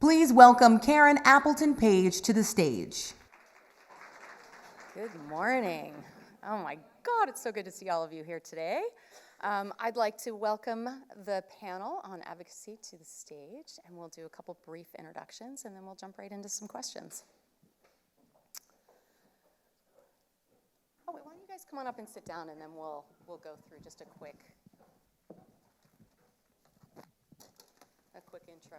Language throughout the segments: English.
Please welcome Karen Appleton Page to the stage. Good morning. Oh my God, it's so good to see all of you here today. I'd like to welcome the panel on advocacy to the stage, and we'll do a couple brief introductions, and then we'll jump right into some questions. Oh, wait, why don't you guys come on up and sit down, and then we'll go through just a quick intro.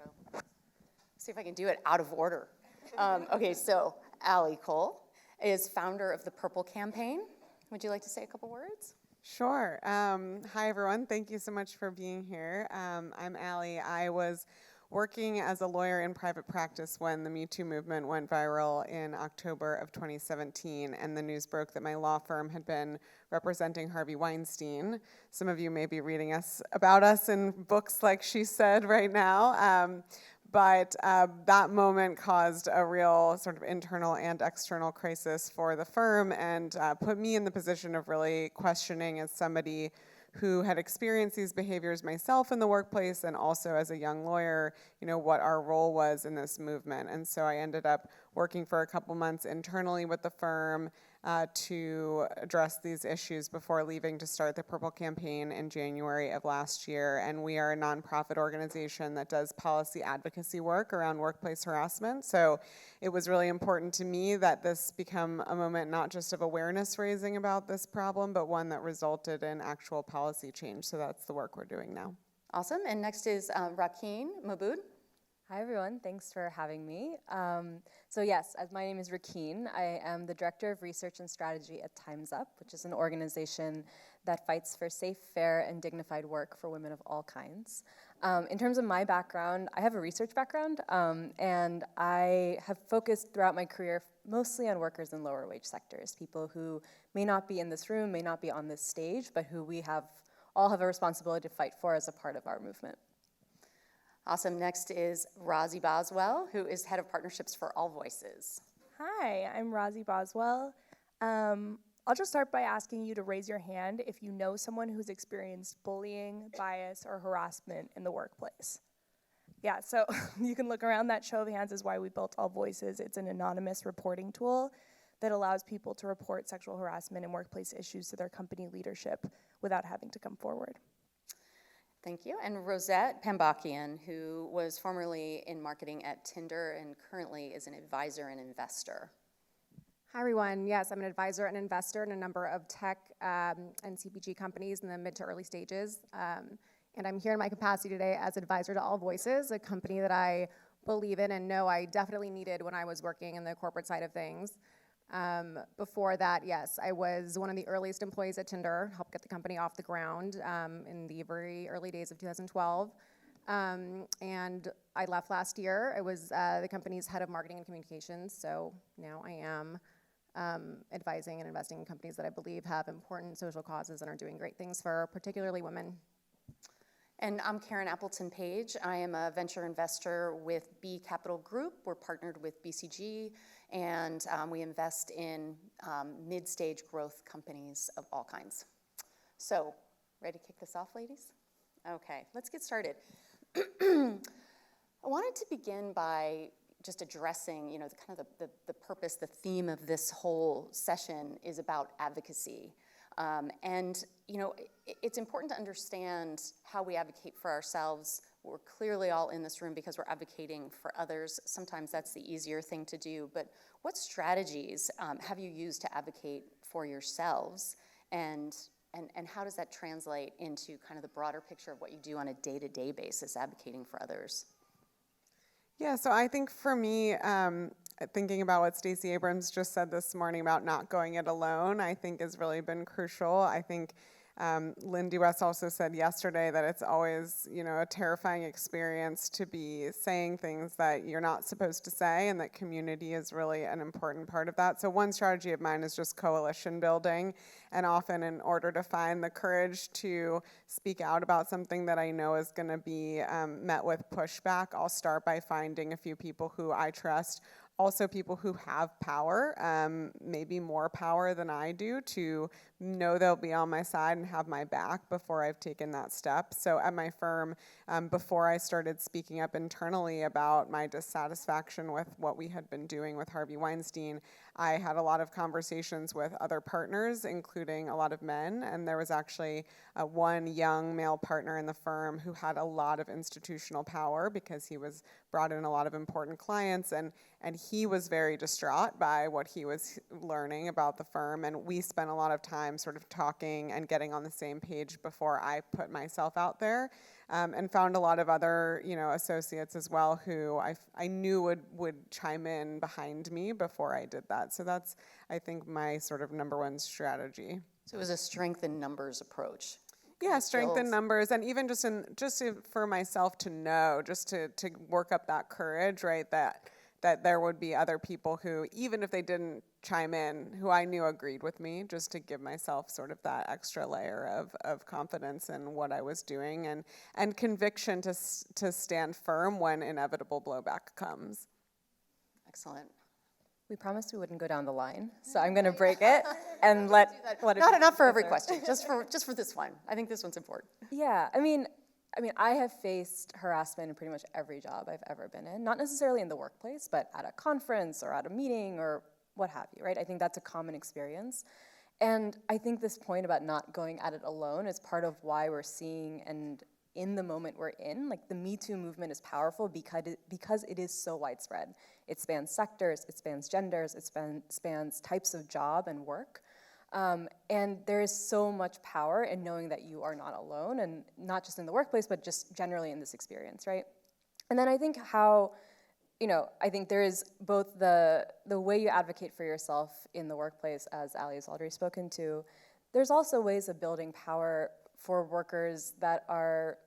See if I can do it out of order. Okay, so Coll is founder of the Purple Campaign. Would you like to say a couple words? Sure. Hi, everyone. Thank you so much for being here. I'm Allie. I was working as a lawyer in private practice when the Me Too movement went viral in October of 2017, and the news broke that my law firm had been representing Harvey Weinstein. Some of you may be reading about us in books like She Said right now. But that moment caused a real sort of internal and external crisis for the firm and put me in the position of really questioning, as somebody who had experienced these behaviors myself in the workplace and also as a young lawyer, what our role was in this movement. And so I ended up working for a couple months internally with the firm to address these issues before leaving to start the Purple Campaign in January of last year. And we are a nonprofit organization that does policy advocacy work around workplace harassment. So it was really important to me that this become a moment not just of awareness raising about this problem, but one that resulted in actual policy change. So that's the work we're doing now. Awesome. And next is Rakeen, Mabud. Hi, everyone. Thanks for having me. So yes, as my name is Rakeen, I am the Director of Research and Strategy at Time's Up, which is an organization that fights for safe, fair, and dignified work for women of all kinds. In terms of my background, I have a research background, and I have focused throughout my career mostly on workers in lower wage sectors, people who may not be in this room, may not be on this stage, but who we all have a responsibility to fight for as a part of our movement. Awesome. Next is Rozy Boswell, who is head of partnerships for AllVoices. Hi, I'm Rozy Boswell. I'll just start by asking you to raise your hand if you know someone who's experienced bullying, bias, or harassment in the workplace. Yeah, so you can look around. That show of hands is why we built AllVoices. It's an anonymous reporting tool that allows people to report sexual harassment and workplace issues to their company leadership without having to come forward. Thank you. And Rosette Pambakian, who was formerly in marketing at Tinder and currently is an advisor and investor. Hi, everyone. Yes, I'm an advisor and investor in a number of tech and CPG companies in the mid to early stages. And I'm here in my capacity today as advisor to AllVoices, a company that I believe in and know I definitely needed when I was working in the corporate side of things. Before that, yes, I was one of the earliest employees at Tinder, helped get the company off the ground in the very early days of 2012. And I left last year. I was the company's head of marketing and communications, so now I am advising and investing in companies that I believe have important social causes and are doing great things for particularly women. And I'm Karen Appleton Page. I am a venture investor with B Capital Group. We're partnered with BCG, and we invest in mid-stage growth companies of all kinds. So, ready to kick this off, ladies? Okay, let's get started. I wanted to begin by just addressing, the purpose, the theme of this whole session is about advocacy. It's important to understand how we advocate for ourselves. We're clearly all in this room because we're advocating for others. Sometimes that's the easier thing to do, but what strategies have you used to advocate for yourselves, and how does that translate into kind of the broader picture of what you do on a day-to-day basis advocating for others? Yeah, so I think for me, thinking about what Stacey Abrams just said this morning about not going it alone, I think has really been crucial. I think Lindy West also said yesterday that it's always, a terrifying experience to be saying things that you're not supposed to say, and that community is really an important part of that. So one strategy of mine is just coalition building, and often in order to find the courage to speak out about something that I know is going to be met with pushback, I'll start by finding a few people who I trust, also people who have power, maybe more power than I do, to know they'll be on my side and have my back before I've taken that step. So at my firm, before I started speaking up internally about my dissatisfaction with what we had been doing with Harvey Weinstein, I had a lot of conversations with other partners, including a lot of men, and there was actually one young male partner in the firm who had a lot of institutional power because he was brought in a lot of important clients, and he was very distraught by what he was learning about the firm, and we spent a lot of time sort of talking and getting on the same page before I put myself out there, and found a lot of other, associates as well who I knew would chime in behind me before I did that. So that's, I think, my sort of number one strategy. So it was a strength in numbers approach. Yeah, strength in numbers, and even for myself to know, just to work up that courage, right? That there would be other people who, even if they didn't chime in, who I knew agreed with me, just to give myself sort of that extra layer of confidence in what I was doing, and conviction to stand firm when inevitable blowback comes. Excellent. We promised we wouldn't go down the line, so I'm going to break it and let Not enough for every question, just for this one. I think this one's important. Yeah, I mean, I have faced harassment in pretty much every job I've ever been in, not necessarily in the workplace, but at a conference or at a meeting or what have you, right? I think that's a common experience. And I think this point about not going at it alone is part of why we're seeing, and in the moment we're in, like the Me Too movement is powerful because it is so widespread. It spans sectors, it spans genders, it spans types of job and work. And there is so much power in knowing that you are not alone, and not just in the workplace, but just generally in this experience, right? And then I think I think there is both the way you advocate for yourself in the workplace, as Ali has already spoken to. There's also ways of building power for workers that are,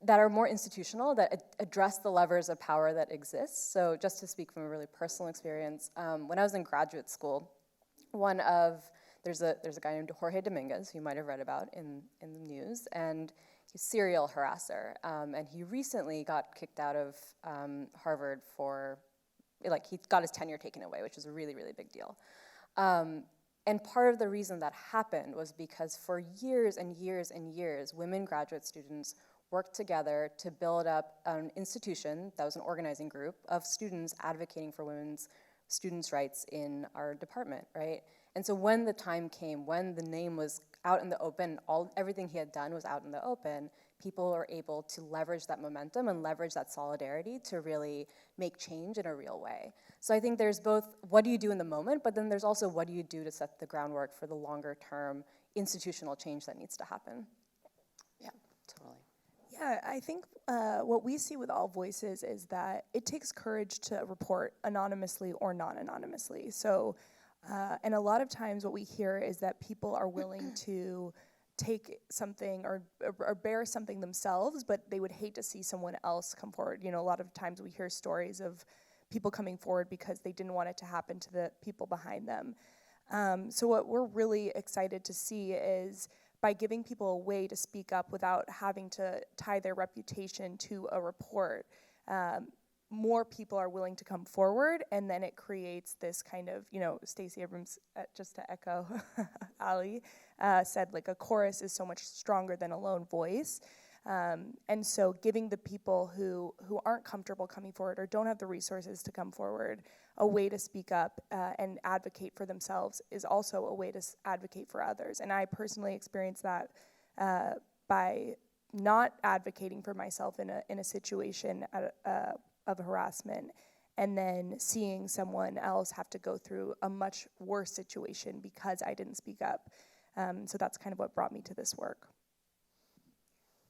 that are more institutional, that address the levers of power that exist. So just to speak from a really personal experience, when I was in graduate school, there's a guy named Jorge Dominguez, who you might have read about in the news, and he's a serial harasser, and he recently got kicked out of Harvard he got his tenure taken away, which is a really, really big deal. And part of the reason that happened was because for years and years and years, women graduate students worked together to build up an institution that was an organizing group of students advocating for women's students' rights in our department, right? And so when the time came, when the name was out in the open, everything he had done was out in the open, people were able to leverage that momentum and leverage that solidarity to really make change in a real way. So I think there's both what do you do in the moment, but then there's also what do you do to set the groundwork for the longer term institutional change that needs to happen. Yeah, totally. Yeah, I think what we see with AllVoices is that it takes courage to report anonymously or non-anonymously. So, and a lot of times what we hear is that people are willing to take something or bear something themselves, but they would hate to see someone else come forward. A lot of times we hear stories of people coming forward because they didn't want it to happen to the people behind them. So what we're really excited to see is by giving people a way to speak up without having to tie their reputation to a report, more people are willing to come forward, and then it creates this kind of, Stacey Abrams, just to echo Ali, said like a chorus is so much stronger than a lone voice. And so giving the people who aren't comfortable coming forward or don't have the resources to come forward a way to speak up and advocate for themselves is also a way to advocate for others. And I personally experienced that by not advocating for myself in a situation of harassment, and then seeing someone else have to go through a much worse situation because I didn't speak up. So that's kind of what brought me to this work.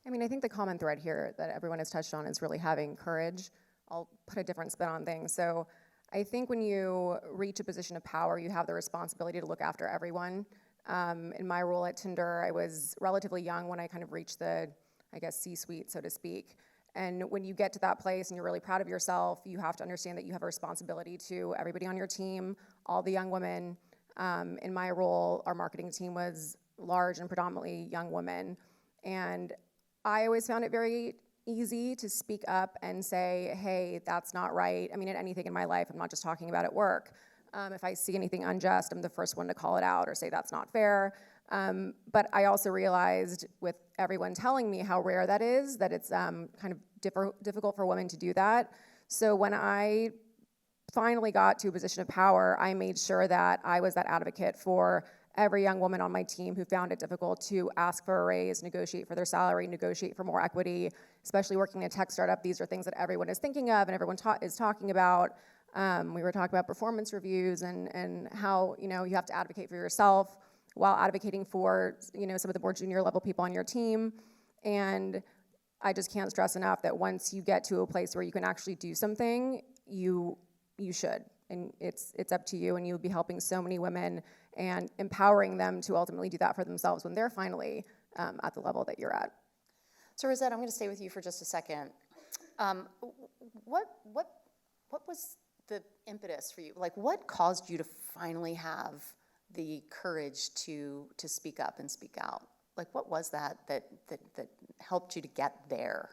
I think the common thread here that everyone has touched on is really having courage. I'll put a different spin on things. So I think when you reach a position of power, you have the responsibility to look after everyone. In my role at Tinder, I was relatively young when I kind of reached the, C-suite, so to speak. And when you get to that place and you're really proud of yourself, you have to understand that you have a responsibility to everybody on your team, all the young women. In my role, our marketing team was large and predominantly young women. And I always found it very easy to speak up and say, hey, that's not right. In anything in my life, I'm not just talking about at work. If I see anything unjust, I'm the first one to call it out or say that's not fair. But I also realized with everyone telling me how rare that is, that it's kind of difficult for women to do that. So when I finally got to a position of power, I made sure that I was that advocate for every young woman on my team who found it difficult to ask for a raise, negotiate for their salary, negotiate for more equity, especially working in a tech startup. These are things that everyone is thinking of and everyone is talking about. We were talking about performance reviews and how you have to advocate for yourself while advocating for some of the more junior level people on your team. And I just can't stress enough that once you get to a place where you can actually do something, you should. And it's up to you, and you'll be helping so many women and empowering them to ultimately do that for themselves when they're finally at the level that you're at. So Rosette, I'm going to stay with you for just a second. What was the impetus for you? Like, what caused you to finally have the courage to speak up and speak out? Like, what was that helped you to get there?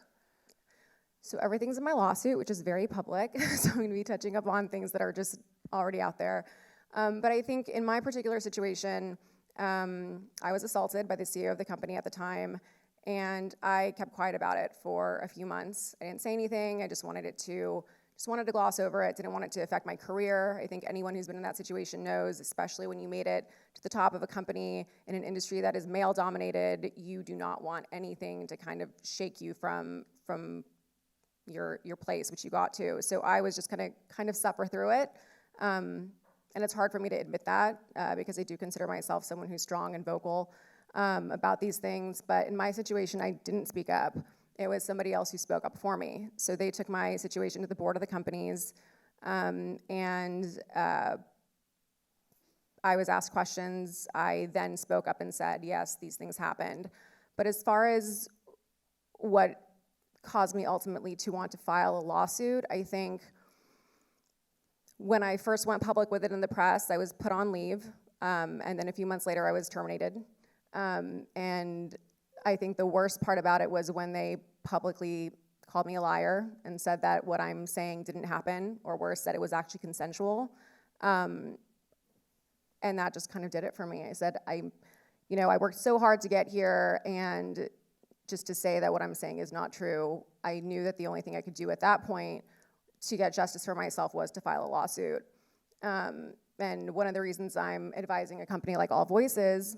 So everything's in my lawsuit, which is very public. So I'm going to be touching up on things that are just already out there. But I think in my particular situation, I was assaulted by the CEO of the company at the time, and I kept quiet about it for a few months. I didn't say anything. I just wanted to gloss over it. Didn't want it to affect my career. I think anyone who's been in that situation knows, especially when you made it to the top of a company in an industry that is male-dominated, you do not want anything to kind of shake you from your place, which you got to. So I was just gonna kind of suffer through it. And it's hard for me to admit that because I do consider myself someone who's strong and vocal about these things. But in my situation, I didn't speak up. It was somebody else who spoke up for me. So they took my situation to the board of the companies, and I was asked questions. I then spoke up and said, yes, these things happened. But as far as what caused me ultimately to want to file a lawsuit, I think when I first went public with it in the press, I was put on leave, and then a few months later I was terminated. And I think the worst part about it was when they publicly called me a liar and said that what I'm saying didn't happen, or worse, that it was actually consensual. And that just kind of did it for me. I said, I worked so hard to get here, and just to say that what I'm saying is not true, I knew that the only thing I could do at that point to get justice for myself was to file a lawsuit. And one of the reasons I'm advising a company like AllVoices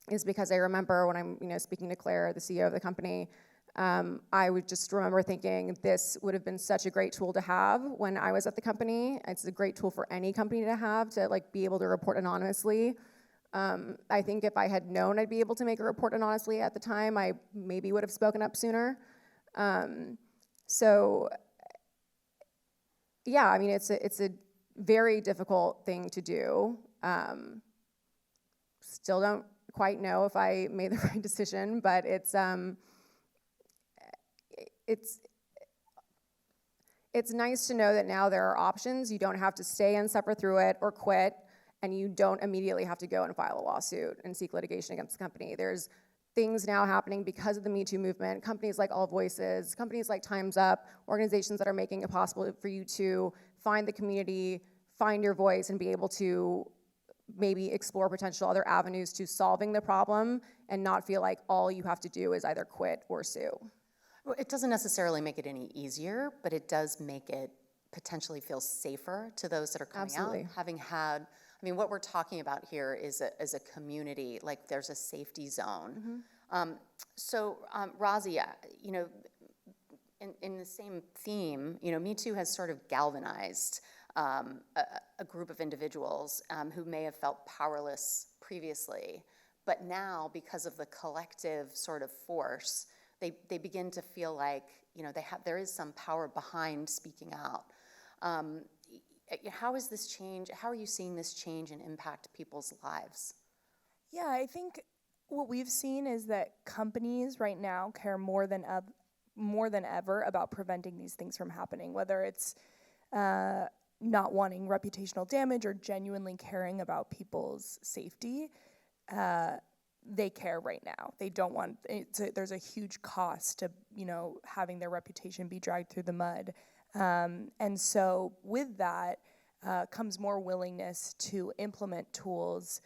is because I remember when I'm speaking to Claire, the CEO of the company, I would just remember thinking this would have been such a great tool to have when I was at the company. It's a great tool for any company to have to be able to report anonymously. I think if I had known I'd be able to make a report anonymously at the time, I maybe would have spoken up sooner. So yeah, I mean, it's a very difficult thing to do. Still don't quite know if I made the right decision, but it's nice to know that now there are options. You don't have to stay and suffer through it or quit, and you don't immediately have to go and file a lawsuit and seek litigation against the company. There's things now happening because of the Me Too movement, companies like AllVoices, companies like Time's Up, organizations that are making it possible for you to find the community, find your voice, and be able to maybe explore potential other avenues to solving the problem and not feel like all you have to do is either quit or sue. Well, it doesn't necessarily make it any easier, but it does make it potentially feel safer to those that are coming Absolutely. out, having had, I mean, what we're talking about here is a community, like there's a safety zone. Mm-hmm. So Rozy, in the same theme, Me Too has sort of galvanized a group of individuals who may have felt powerless previously, but now because of the collective sort of force, they begin to feel like there is some power behind speaking out. How is this change? How are you seeing this change and impact people's lives? Yeah, I think what we've seen is that companies right now care more than ever about preventing these things from happening, whether it's not wanting reputational damage or genuinely caring about people's safety. They care right now. They don't want there's a huge cost to having their reputation be dragged through the mud, and so with that, comes more willingness to implement tools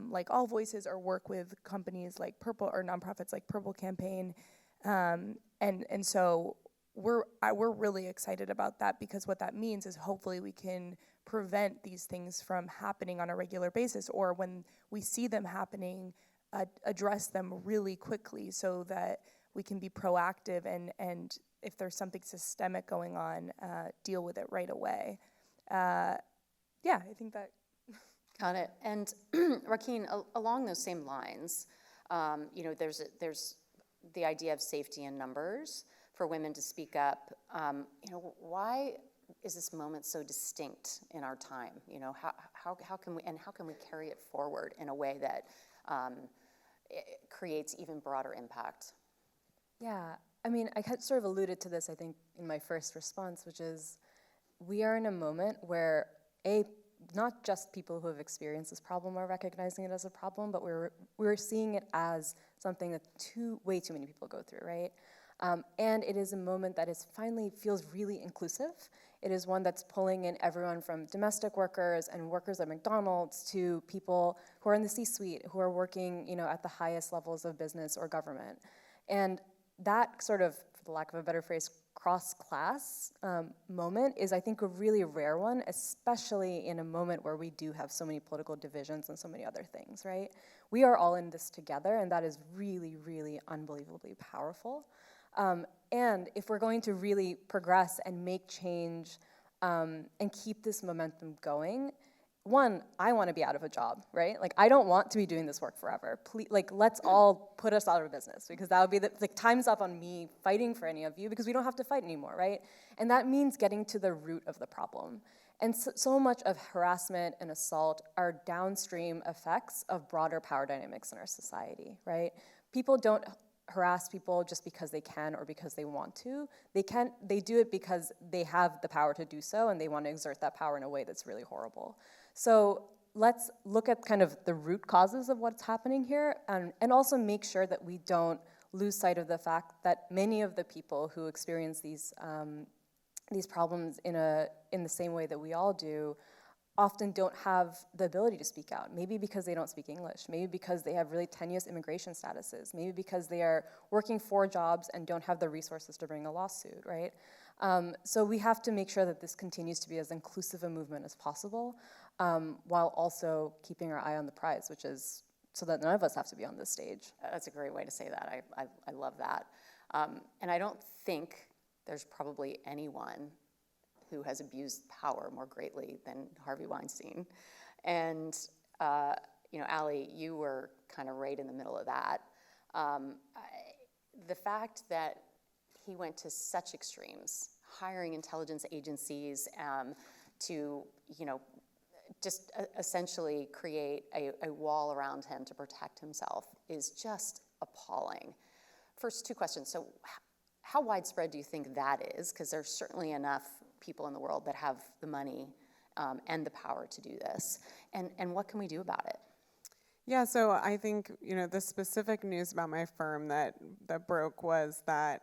like AllVoices or work with companies like Purple or nonprofits like Purple Campaign. And so we're really excited about that, because what that means is hopefully we can prevent these things from happening on a regular basis, or when we see them happening, address them really quickly so that we can be proactive and if there's something systemic going on, deal with it right away. Yeah, I think that. Got it. And Rakeen, along those same lines, there's the idea of safety in numbers for women to speak up. Why is this moment so distinct in our time? How can we carry it forward in a way that it creates even broader impact? Yeah, I mean, I had sort of alluded to this, I think, in my first response, which is we are in a moment where, not just people who have experienced this problem are recognizing it as a problem, but we're seeing it as something that way too many people go through, right? And it is a moment that finally feels really inclusive. It is one that's pulling in everyone from domestic workers and workers at McDonald's to people who are in the C-suite, who are working, at the highest levels of business or government. And that sort of, for the lack of a better phrase, cross-class moment is, I think, a really rare one, especially in a moment where we do have so many political divisions and so many other things, right? We are all in this together, and that is really, really unbelievably powerful. And if we're going to really progress and make change and keep this momentum going, one, I want to be out of a job, right? Like, I don't want to be doing this work forever. Please, let's all put us out of business, because that would be time's up on me fighting for any of you, because we don't have to fight anymore, right? And that means getting to the root of the problem. And so much of harassment and assault are downstream effects of broader power dynamics in our society, right? People don't harass people just because they can or because they want to. They do it because they have the power to do so, and they want to exert that power in a way that's really horrible. So let's look at kind of the root causes of what's happening here, and also make sure that we don't lose sight of the fact that many of the people who experience these problems in the same way that we all do often don't have the ability to speak out. Maybe because they don't speak English, maybe because they have really tenuous immigration statuses, maybe because they are working 4 jobs and don't have the resources to bring a lawsuit, right? So we have to make sure that this continues to be as inclusive a movement as possible, while also keeping our eye on the prize, which is so that none of us have to be on this stage. That's a great way to say that. I love that. And I don't think there's probably anyone who has abused power more greatly than Harvey Weinstein. And, Allie, you were kind of right in the middle of that. The fact that he went to such extremes, hiring intelligence agencies to, just essentially create a wall around him to protect himself is just appalling. First, 2 questions. So how widespread do you think that is? Because there's certainly enough people in the world that have the money and the power to do this. And what can we do about it? Yeah, so I think, the specific news about my firm that broke was that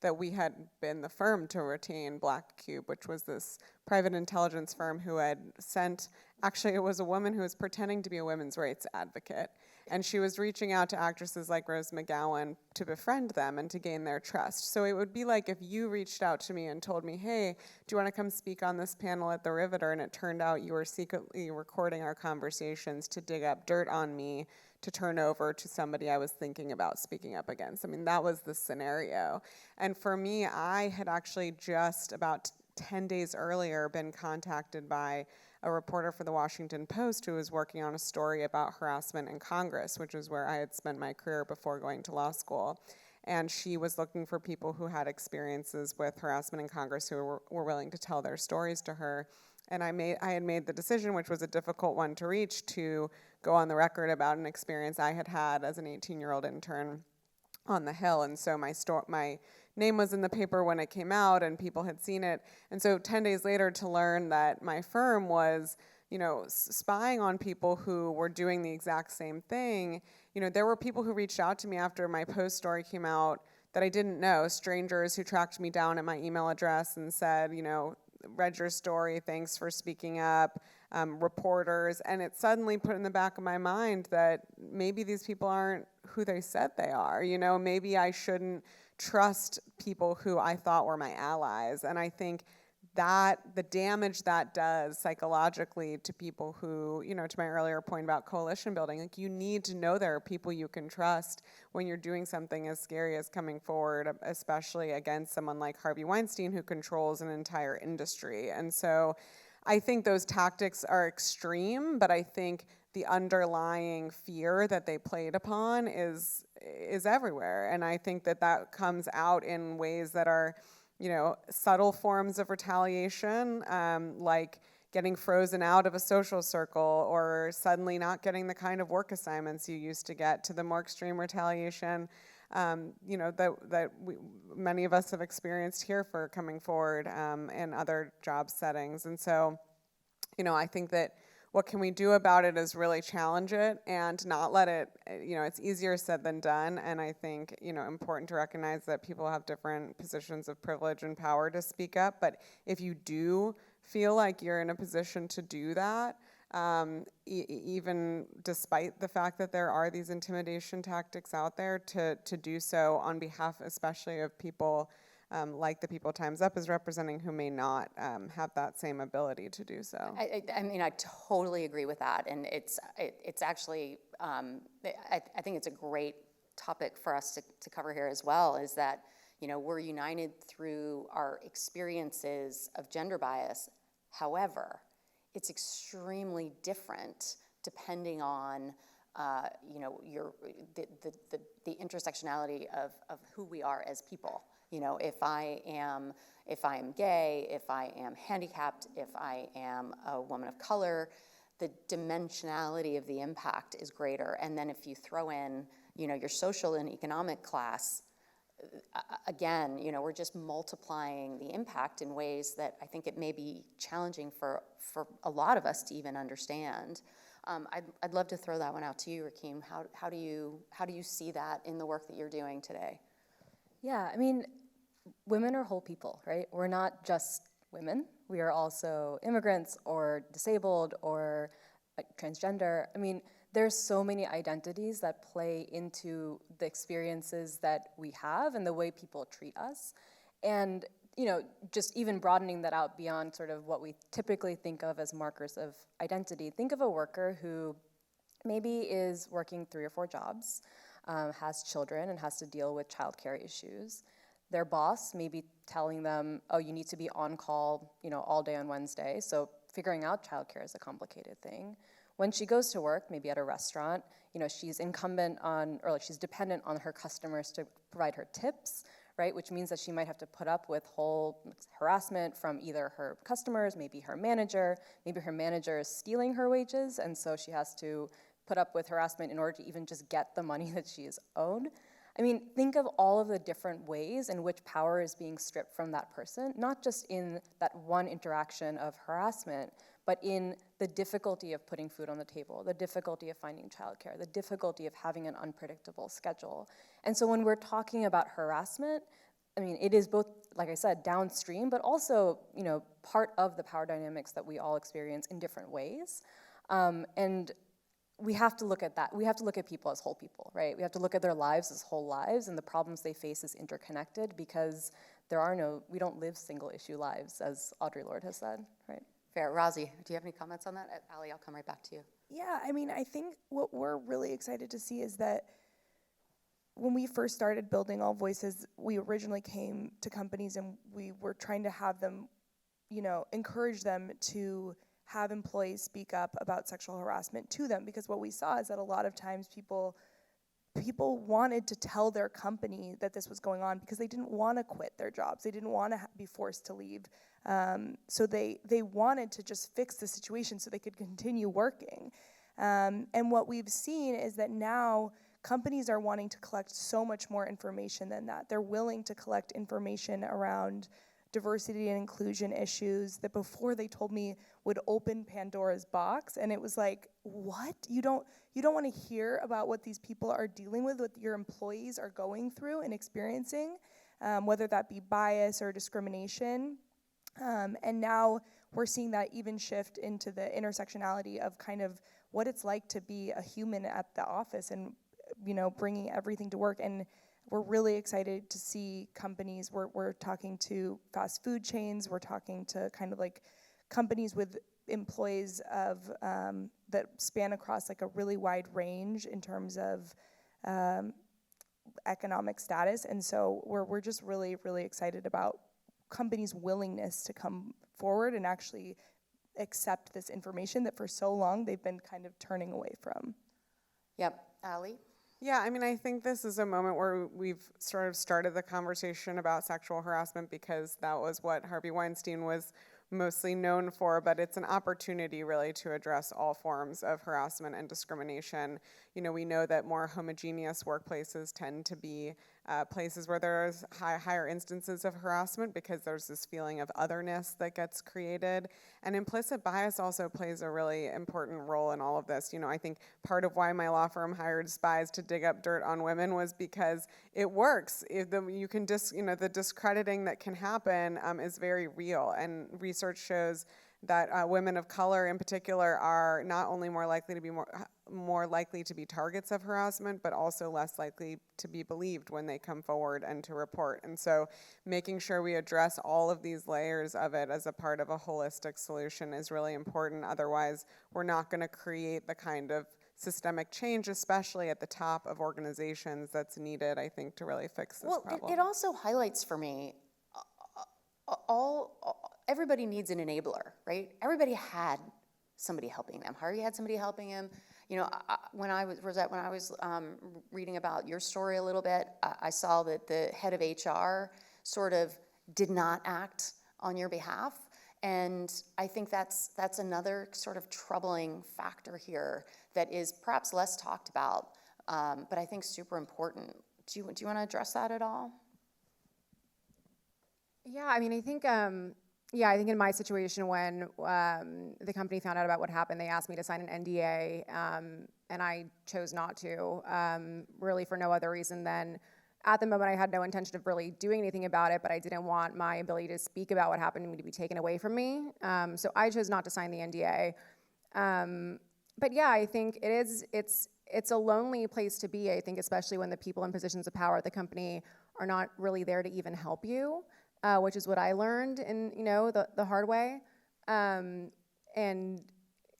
that we had been the firm to retain Black Cube, which was this private intelligence firm who had sent, actually it was a woman who was pretending to be a women's rights advocate, and she was reaching out to actresses like Rose McGowan to befriend them and to gain their trust. So it would be like if you reached out to me and told me, hey, do you want to come speak on this panel at the Riveter, and it turned out you were secretly recording our conversations to dig up dirt on me to turn over to somebody I was thinking about speaking up against. I mean, that was the scenario. And for me, I had actually just about 10 days earlier been contacted by a reporter for the Washington Post who was working on a story about harassment in Congress, which is where I had spent my career before going to law school. And she was looking for people who had experiences with harassment in Congress who were willing to tell their stories to her. And I had made the decision, which was a difficult one to reach, to go on the record about an experience I had had as an 18-year-old intern on the Hill. And so my name was in the paper when it came out, and people had seen it. And so 10 days later, to learn that my firm was, spying on people who were doing the exact same thing, there were people who reached out to me after my Post story came out that I didn't know, strangers who tracked me down at my email address and said, read your story, thanks for speaking up, reporters, and it suddenly put in the back of my mind that maybe these people aren't who they said they are. Maybe I shouldn't trust people who I thought were my allies. And I think that the damage that does psychologically to people who, to my earlier point about coalition building, like you need to know there are people you can trust when you're doing something as scary as coming forward, especially against someone like Harvey Weinstein who controls an entire industry. And so I think those tactics are extreme, but I think the underlying fear that they played upon is everywhere. And I think that comes out in ways that are subtle forms of retaliation, like getting frozen out of a social circle or suddenly not getting the kind of work assignments you used to get, to the more extreme retaliation, that many of us have experienced here for coming forward in other job settings. And so, I think that what can we do about it is really challenge it and not let it, it's easier said than done. And I think, important to recognize that people have different positions of privilege and power to speak up. But if you do feel like you're in a position to do that, even despite the fact that there are these intimidation tactics out there, to do so on behalf especially of people like the people Time's Up is representing, who may not have that same ability to do so. I mean, I totally agree with that, and it's actually, I think it's a great topic for us to cover here as well, is that, we're united through our experiences of gender bias. However, it's extremely different depending on, the intersectionality of who we are as people. If I am gay, if I am handicapped, if I am a woman of color, the dimensionality of the impact is greater. And then if you throw in, your social and economic class, again, we're just multiplying the impact in ways that I think it may be challenging for a lot of us to even understand. I'd love to throw that one out to you, Rakeen. How do you see that in the work that you're doing today? Yeah, I mean, women are whole people, right? We're not just women. We are also immigrants or disabled or transgender. I mean, there's so many identities that play into the experiences that we have and the way people treat us. And, just even broadening that out beyond sort of what we typically think of as markers of identity. Think of a worker who maybe is working 3 or 4 jobs, has children and has to deal with childcare issues. Their boss may be telling them, oh, you need to be on call, all day on Wednesday. So figuring out childcare is a complicated thing. When she goes to work, maybe at a restaurant, she's dependent on her customers to provide her tips, right? Which means that she might have to put up with whole harassment from either her customers, maybe her manager is stealing her wages, and so she has to put up with harassment in order to even just get the money that she is owed. I mean, think of all of the different ways in which power is being stripped from that person, not just in that one interaction of harassment, but in the difficulty of putting food on the table, the difficulty of finding childcare, the difficulty of having an unpredictable schedule. And so when we're talking about harassment, I mean, it is both, like I said, downstream, but also, part of the power dynamics that we all experience in different ways. And we have to look at that. We have to look at people as whole people, right? We have to look at their lives as whole lives, and the problems they face as interconnected, because we don't live single issue lives, as Audre Lorde has said, right? Fair. Rozy, do you have any comments on that? Ali, I'll come right back to you. Yeah, I mean, I think what we're really excited to see is that when we first started building AllVoices, we originally came to companies and we were trying to have them, encourage them to have employees speak up about sexual harassment to them, because what we saw is that a lot of times people wanted to tell their company that this was going on because they didn't want to quit their jobs. They didn't want to be forced to leave. So they wanted to just fix the situation so they could continue working. And what we've seen is that now companies are wanting to collect so much more information than that. They're willing to collect information around diversity and inclusion issues that before they told me would open Pandora's box, and it was like, what? You don't want to hear about what these people are dealing with, what your employees are going through and experiencing, whether that be bias or discrimination. And now we're seeing that even shift into the intersectionality of kind of what it's like to be a human at the office and, bringing everything to work. And we're really excited to see companies, we're talking to fast food chains, we're talking to kind of like companies with employees of that span across like a really wide range in terms of economic status. And so we're just really, really excited about companies' willingness to come forward and actually accept this information that for so long they've been kind of turning away from. Yep, Allie? Yeah, I mean, I think this is a moment where we've sort of started the conversation about sexual harassment because that was what Harvey Weinstein was mostly known for, but it's an opportunity really to address all forms of harassment and discrimination. We know that more homogeneous workplaces tend to be places where there's higher instances of harassment because there's this feeling of otherness that gets created. And implicit bias also plays a really important role in all of this. I think part of why my law firm hired spies to dig up dirt on women was because it works. The discrediting that can happen is very real, and research shows that women of color in particular are not only more likely to be targets of harassment, but also less likely to be believed when they come forward and to report. And so making sure we address all of these layers of it as a part of a holistic solution is really important. Otherwise, we're not going to create the kind of systemic change, especially at the top of organizations, that's needed, I think, to really fix this problem. Well, it also highlights for me everybody needs an enabler, right? Everybody had somebody helping them. Harvey had somebody helping him. Rosette, when I was reading about your story a little bit, I saw that the head of HR sort of did not act on your behalf. And I think that's another sort of troubling factor here that is perhaps less talked about, but I think super important. Do you want to address that at all? Yeah, I mean, I think in my situation when the company found out about what happened, they asked me to sign an NDA, and I chose not to, really for no other reason than at the moment I had no intention of really doing anything about it, but I didn't want my ability to speak about what happened to me to be taken away from me. So I chose not to sign the NDA. But yeah, I think it's a lonely place to be, I think, especially when the people in positions of power at the company are not really there to even help you. Which is what I learned in, the hard way. And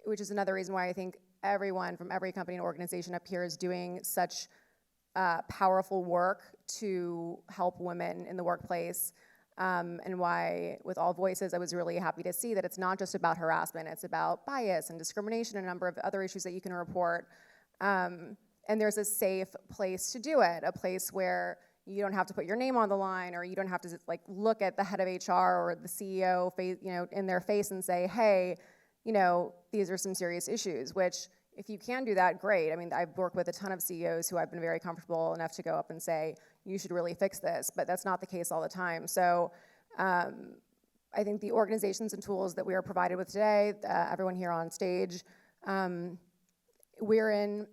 which is another reason why I think everyone from every company and organization up here is doing such powerful work to help women in the workplace. And why with AllVoices, I was really happy to see that it's not just about harassment, it's about bias and discrimination and a number of other issues that you can report. And there's a safe place to do it, a place where you don't have to put your name on the line, or you don't have to look at the head of HR or the CEO in their face and say, hey, these are some serious issues, which if you can do that, great. I mean, I've worked with a ton of CEOs who I've been very comfortable enough to go up and say, you should really fix this, but that's not the case all the time. So I think the organizations and tools that we are provided with today, everyone here on stage, we're in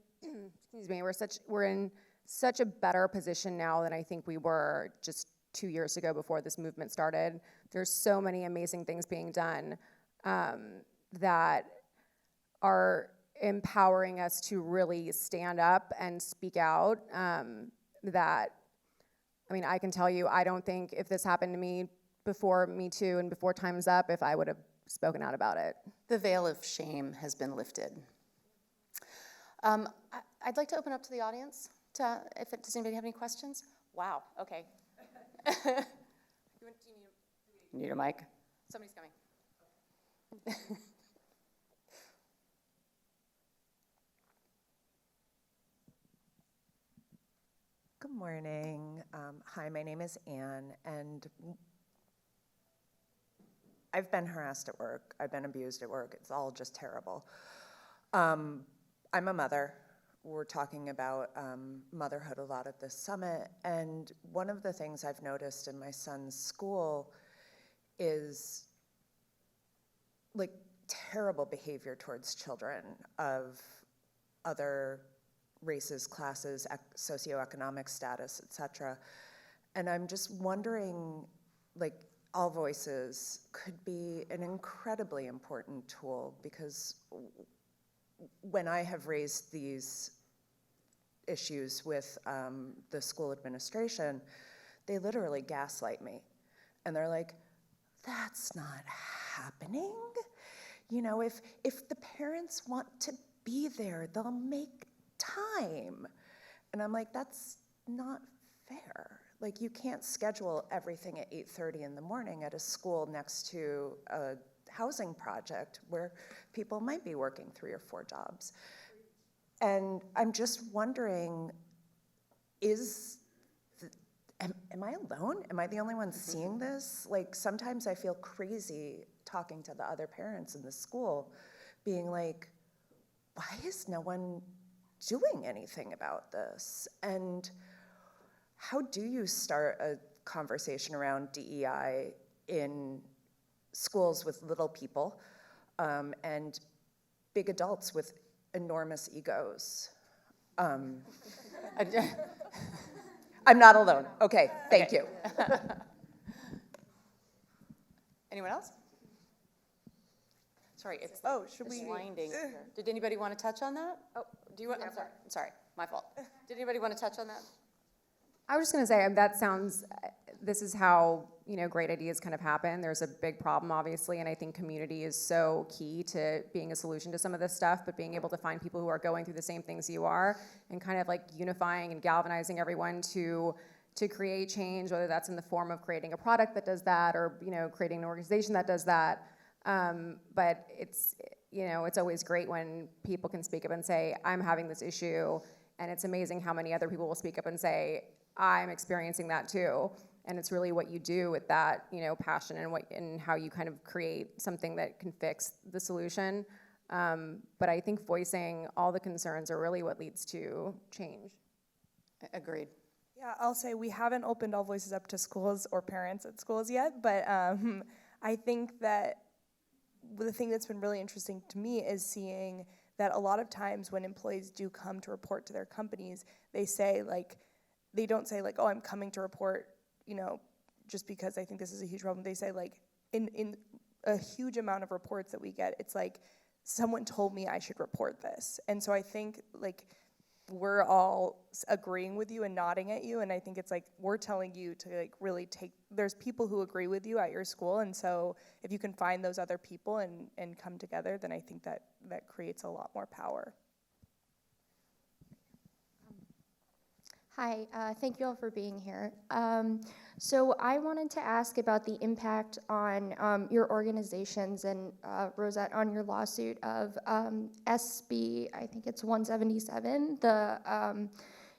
such a better position now than I think we were just 2 years ago before this movement started. There's so many amazing things being done that are empowering us to really stand up and speak out. I can tell you, I don't think if this happened to me before Me Too and before Time's Up, if I would have spoken out about it. The veil of shame has been lifted. I'd like to open up to the audience. Does anybody have any questions? Wow, okay. Do you need a mic? Somebody's coming. Good morning. Hi, my name is Anne, and I've been harassed at work. I've been abused at work. It's all just terrible. I'm a mother. We're talking about motherhood a lot at this summit, and one of the things I've noticed in my son's school is terrible behavior towards children of other races, classes, socioeconomic status, etc. And I'm just wondering, AllVoices could be an incredibly important tool, because when I have raised these issues with the school administration, they literally gaslight me. And they're like, that's not happening. You know, if the parents want to be there, they'll make time. And I'm like, that's not fair. Like, you can't schedule everything at 8:30 in the morning at a school next to a housing project where people might be working 3 or 4 jobs. And I'm just wondering, am I alone? Am I the only one seeing this? Like, sometimes I feel crazy talking to the other parents in the school, being like, why is no one doing anything about this? And how do you start a conversation around DEI in schools with little people and big adults with enormous egos? I'm not alone. Okay, thank you. Anyone else? Sorry, it's Should we? blinding here. Did anybody want to touch on that? Oh, do you want? I'm sorry, my fault. Did anybody want to touch on that? I was just going to say, that sounds, this is how, great ideas kind of happen. There's a big problem, obviously, and I think community is so key to being a solution to some of this stuff, but being able to find people who are going through the same things you are and kind of like unifying and galvanizing everyone to create change, whether that's in the form of creating a product that does that or, creating an organization that does that. But it's always great when people can speak up and say, I'm having this issue, and it's amazing how many other people will speak up and say, I'm experiencing that too. And it's really what you do with that, passion and how you kind of create something that can fix the solution. But I think voicing all the concerns are really what leads to change. Agreed. Yeah, I'll say we haven't opened AllVoices up to schools or parents at schools yet, but I think that the thing that's been really interesting to me is seeing that a lot of times when employees do come to report to their companies, they don't say like, oh, I'm coming to report, just because I think this is a huge problem. They say like, in a huge amount of reports that we get, it's like, someone told me I should report this. And so I think like, we're all agreeing with you and nodding at you, and I think it's like we're telling you to like really there's people who agree with you at your school, and so if you can find those other people and come together, then I think that creates a lot more power. Hi, thank you all for being here. So I wanted to ask about the impact on your organizations and Rosette on your lawsuit of SB, I think it's 177, the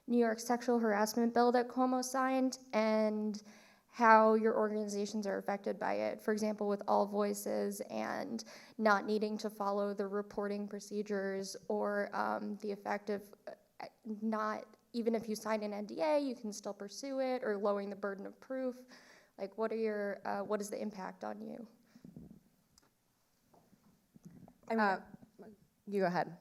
New York sexual harassment bill that Cuomo signed, and how your organizations are affected by it. For example, with AllVoices and not needing to follow the reporting procedures, or the effect of not, even if you sign an NDA, you can still pursue it, or lowering the burden of proof. Like, what is the impact on you? You go ahead.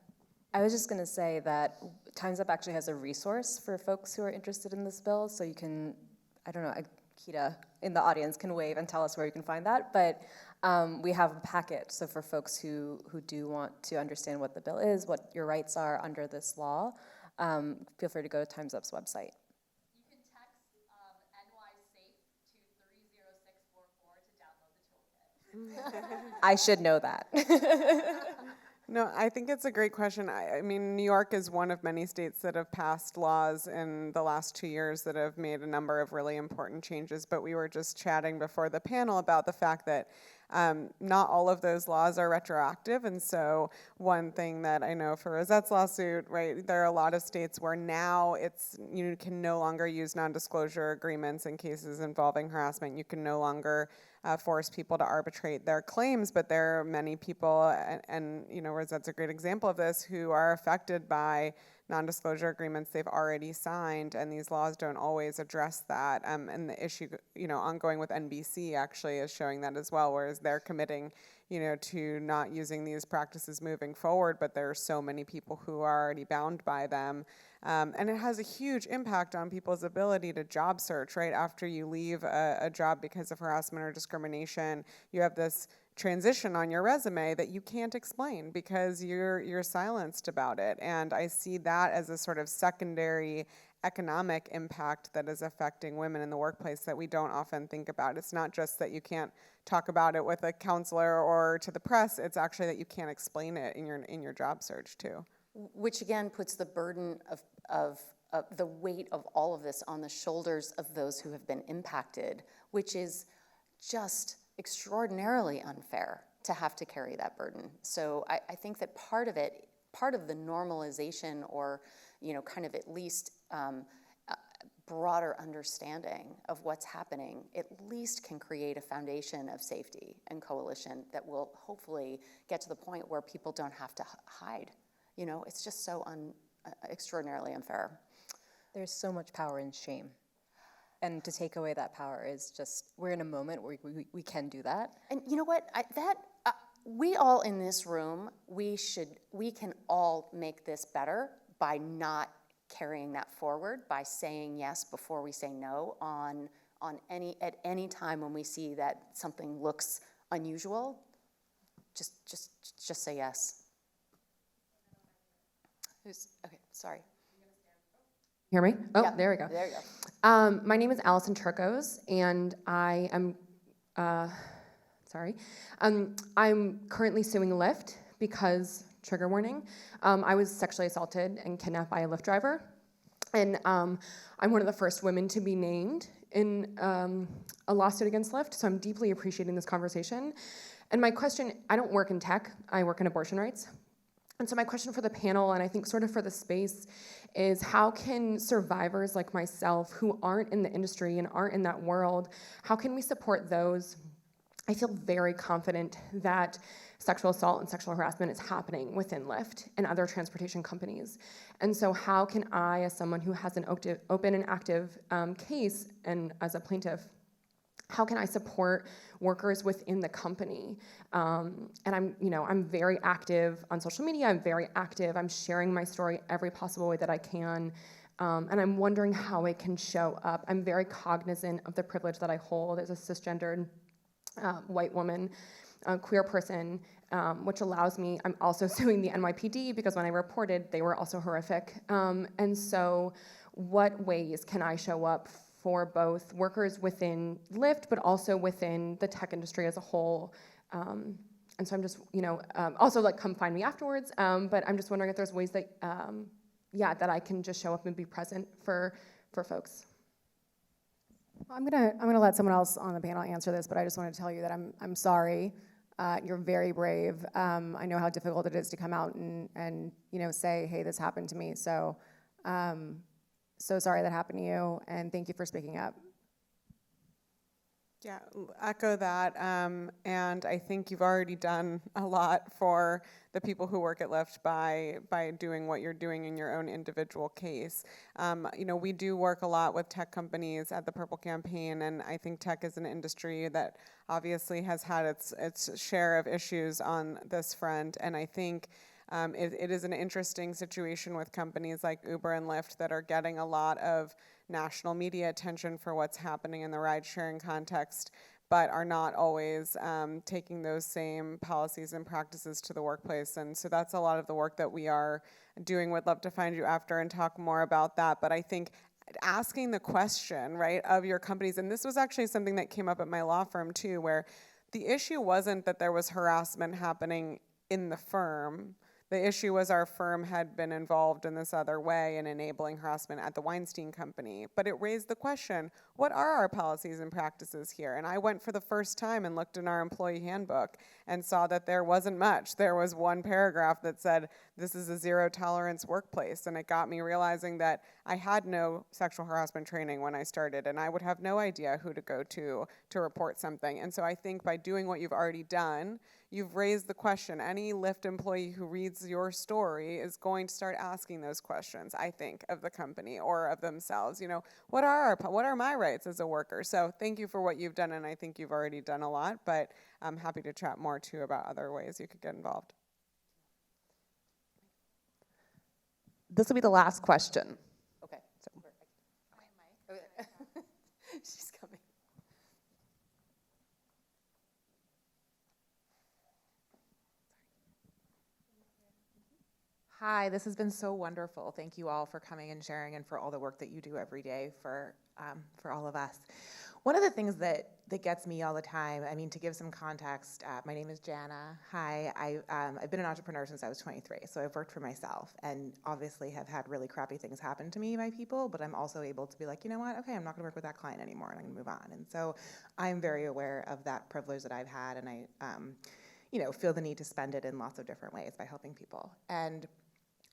I was just going to say that Time's Up actually has a resource for folks who are interested in this bill, so you can, I don't know, Akita in the audience can wave and tell us where you can find that, but we have a packet, so for folks who do want to understand what the bill is, what your rights are under this law, feel free to go to Time's Up's website. You can text NYSAFE to 30644 to download the toolkit. I should know that. No, I think it's a great question. I mean, New York is one of many states that have passed laws in the last 2 years that have made a number of really important changes, but we were just chatting before the panel about the fact that not all of those laws are retroactive, and so one thing that I know for Rosette's lawsuit, right, there are a lot of states where now you can no longer use non-disclosure agreements in cases involving harassment. You can no longer force people to arbitrate their claims, but there are many people, and Rosette's a great example of this, who are affected by non-disclosure agreements they've already signed, and these laws don't always address that. And the issue, ongoing with NBC actually is showing that as well, whereas they're committing, to not using these practices moving forward, but there are so many people who are already bound by them. And it has a huge impact on people's ability to job search, right? After you leave a job because of harassment or discrimination, you have this transition on your resume that you can't explain because you're silenced about it. And I see that as a sort of secondary economic impact that is affecting women in the workplace that we don't often think about. It's not just that you can't talk about it with a counselor or to the press, it's actually that you can't explain it in your job search too. Which again puts the burden of the weight of all of this on the shoulders of those who have been impacted, which is just extraordinarily unfair to have to carry that burden. So I think that part of the normalization or, kind of at least broader understanding of what's happening, at least can create a foundation of safety and coalition that will hopefully get to the point where people don't have to hide. It's just so extraordinarily unfair. There's so much power in shame. And to take away that power is just, we're in a moment where we can do that. And you know what, we all in this room, we can all make this better by not carrying that forward, by saying yes before we say no at any time when we see that something looks unusual, just say yes. Okay, sorry. Hear me? Oh, Yeah, there we go. There you go. My name is Allison Turcos, and I am, I'm currently suing Lyft because, trigger warning, I was sexually assaulted and kidnapped by a Lyft driver. And I'm one of the first women to be named in a lawsuit against Lyft, so I'm deeply appreciating this conversation. And my question, I don't work in tech, I work in abortion rights. And so my question for the panel, and I think sort of for the space, is how can survivors like myself who aren't in the industry and aren't in that world, how can we support those? I feel very confident that sexual assault and sexual harassment is happening within Lyft and other transportation companies. And so how can I, as someone who has an open and active case and as a plaintiff, how can I support workers within the company? And I'm very active on social media. I'm very active. I'm sharing my story every possible way that I can. And I'm wondering how it can show up. I'm very cognizant of the privilege that I hold as a cisgendered white woman, queer person, which allows me, I'm also suing the NYPD because when I reported, they were also horrific. And so what ways can I show up for both workers within Lyft, but also within the tech industry as a whole? And so I'm just, also like come find me afterwards, but I'm just wondering if there's ways that, that I can just show up and be present for folks. I'm gonna let someone else on the panel answer this, but I just want to tell you that I'm sorry. You're very brave. I know how difficult it is to come out and say, hey, this happened to me. So sorry that happened to you, and thank you for speaking up. Yeah, echo that, and I think you've already done a lot for the people who work at Lyft by doing what you're doing in your own individual case. We do work a lot with tech companies at the Purple Campaign, and I think tech is an industry that obviously has had its share of issues on this front, and I think it is an interesting situation with companies like Uber and Lyft that are getting a lot of national media attention for what's happening in the ride-sharing context, but are not always taking those same policies and practices to the workplace. And so that's a lot of the work that we are doing. Would love to find you after and talk more about that. But I think asking the question, right, of your companies, and this was actually something that came up at my law firm too, where the issue wasn't that there was harassment happening in the firm. The issue was our firm had been involved in this other way in enabling harassment at the Weinstein Company. But it raised the question, what are our policies and practices here? And I went for the first time and looked in our employee handbook and saw that there wasn't much. There was one paragraph that said, this is a zero tolerance workplace. And it got me realizing that I had no sexual harassment training when I started, and I would have no idea who to go to report something. And so I think by doing what you've already done, you've raised the question. Any Lyft employee who reads hears your story is going to start asking those questions, I think, of the company or of themselves. You know, what are my rights as a worker? So thank you for what you've done, and I think you've already done a lot, but I'm happy to chat more too about other ways you could get involved. This will be the last question. Okay. She's coming. Hi, this has been so wonderful. Thank you all for coming and sharing and for all the work that you do every day for all of us. One of the things that gets me all the time, I mean, to give some context, my name is Jana. Hi, I've been an entrepreneur since I was 23, so I've worked for myself and obviously have had really crappy things happen to me by people, but I'm also able to be like, you know what, okay, I'm not gonna work with that client anymore and I'm gonna move on. And so I'm very aware of that privilege that I've had, and I feel the need to spend it in lots of different ways by helping people. And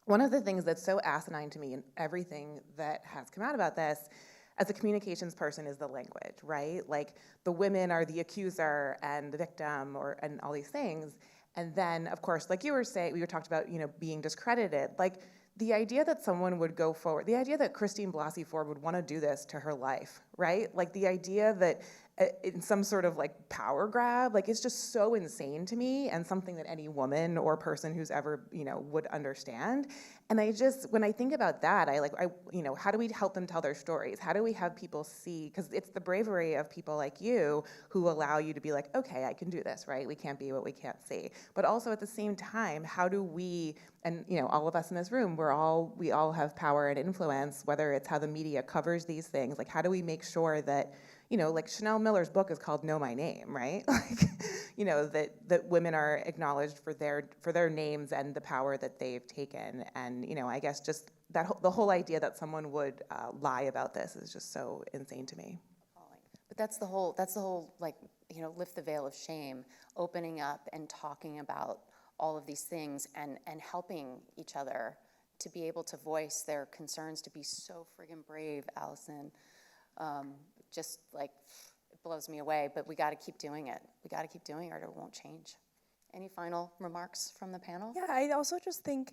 one of the things that's so asinine to me in everything that has come out about this as a communications person is the language, right? Like the women are the accuser and the victim and all these things. And then, of course, like you were saying, we talked about, being discredited. Like the idea that someone would go forward, the idea that Christine Blasey Ford would want to do this to her life, right? Like the idea that in some sort of like power grab, like it's just so insane to me and something that any woman or person who's ever, would understand. And when I think about that, how do we help them tell their stories? How do we have people see, because it's the bravery of people like you who allow you to be like, okay, I can do this, right? We can't be what we can't see. But also at the same time, how do we, and all of us in this room, we all have power and influence, whether it's how the media covers these things, like how do we make sure that, like Chanel Miller's book is called Know My Name, right? Like, that women are acknowledged for their names and the power that they've taken. And, I guess just the whole idea that someone would lie about this is just so insane to me. But that's the whole like, lift the veil of shame, opening up and talking about all of these things and helping each other to be able to voice their concerns, to be so friggin' brave, Allison. Just like, it blows me away, but we gotta keep doing it. We gotta keep doing it or it won't change. Any final remarks from the panel? Yeah, I also just think,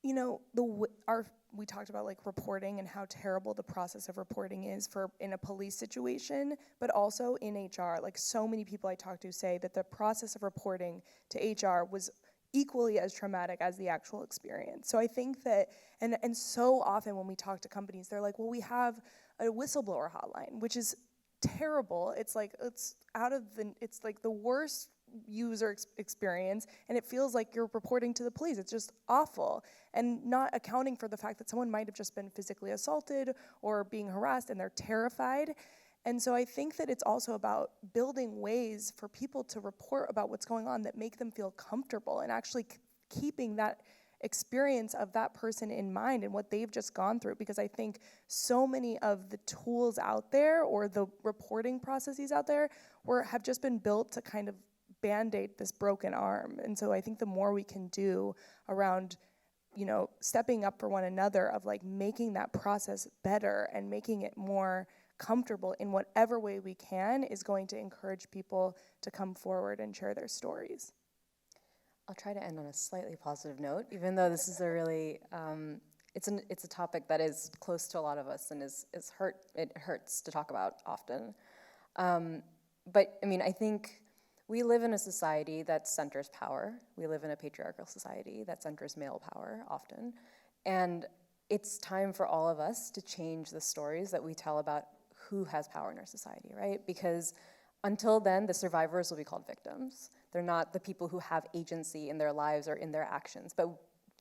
we talked about like reporting and how terrible the process of reporting is in a police situation, but also in HR. Like so many people I talk to say that the process of reporting to HR was equally as traumatic as the actual experience. So I think that, and so often when we talk to companies, they're like, well, we have a whistleblower hotline, which is terrible. It's like, it's like the worst user experience, and it feels like you're reporting to the police. It's just awful. And not accounting for the fact that someone might have just been physically assaulted or being harassed and they're terrified. And so I think that it's also about building ways for people to report about what's going on that make them feel comfortable and actually keeping that experience of that person in mind and what they've just gone through. Because I think so many of the tools out there or the reporting processes out there have just been built to kind of band-aid this broken arm. And so I think the more we can do around stepping up for one another, of like making that process better and making it more comfortable in whatever way we can, is going to encourage people to come forward and share their stories. I'll try to end on a slightly positive note, even though this is a really, it's a topic that is close to a lot of us and it hurts to talk about often. But I mean, I think we live in a society that centers power. We live in a patriarchal society that centers male power often. And it's time for all of us to change the stories that we tell about who has power in our society, right? Because until then, the survivors will be called victims. They're not the people who have agency in their lives or in their actions, but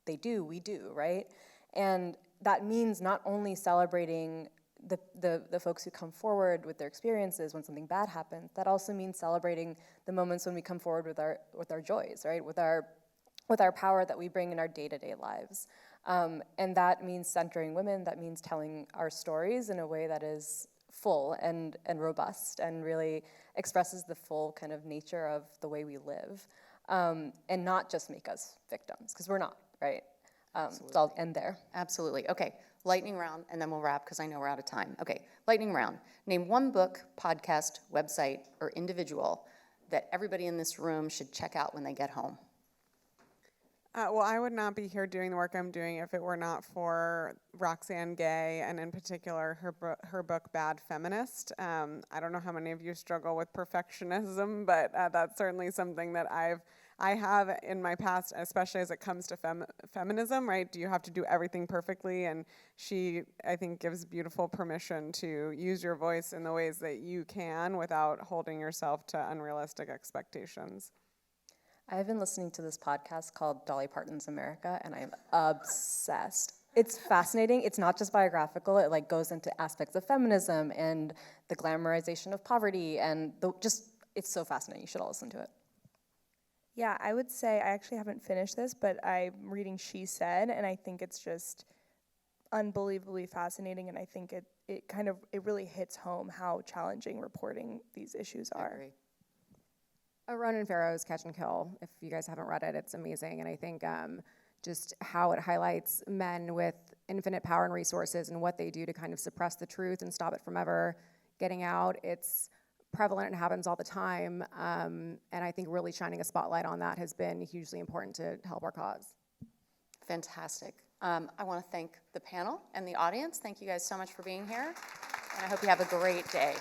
we do, right? And that means not only celebrating the folks who come forward with their experiences when something bad happens, that also means celebrating the moments when we come forward with our joys, right? With our power that we bring in our day-to-day lives. And that means centering women, that means telling our stories in a way that is full and robust and really expresses the full kind of nature of the way we live, and not just make us victims, because we're not, right? So I'll end there. Absolutely. Okay, lightning round, and then we'll wrap because I know we're out of time. Okay, lightning round. Name one book, podcast, website, or individual that everybody in this room should check out when they get home. Well, I would not be here doing the work I'm doing if it were not for Roxane Gay, and in particular her book Bad Feminist. I don't know how many of you struggle with perfectionism, but that's certainly something that I have in my past, especially as it comes to feminism, right? Do you have to do everything perfectly? And she, I think, gives beautiful permission to use your voice in the ways that you can without holding yourself to unrealistic expectations. I've been listening to this podcast called Dolly Parton's America, and I'm obsessed. It's fascinating. It's not just biographical. It like goes into aspects of feminism and the glamorization of poverty, and it's so fascinating. You should all listen to it. Yeah, I would say I actually haven't finished this, but I'm reading She Said, and I think it's just unbelievably fascinating, and I think it really hits home how challenging reporting these issues are. I agree. Ronan Farrow's Catch and Kill, if you guys haven't read it, it's amazing. And I think just how it highlights men with infinite power and resources and what they do to kind of suppress the truth and stop it from ever getting out. It's prevalent and happens all the time. And I think really shining a spotlight on that has been hugely important to help our cause. Fantastic. I want to thank the panel and the audience. Thank you guys so much for being here, and I hope you have a great day.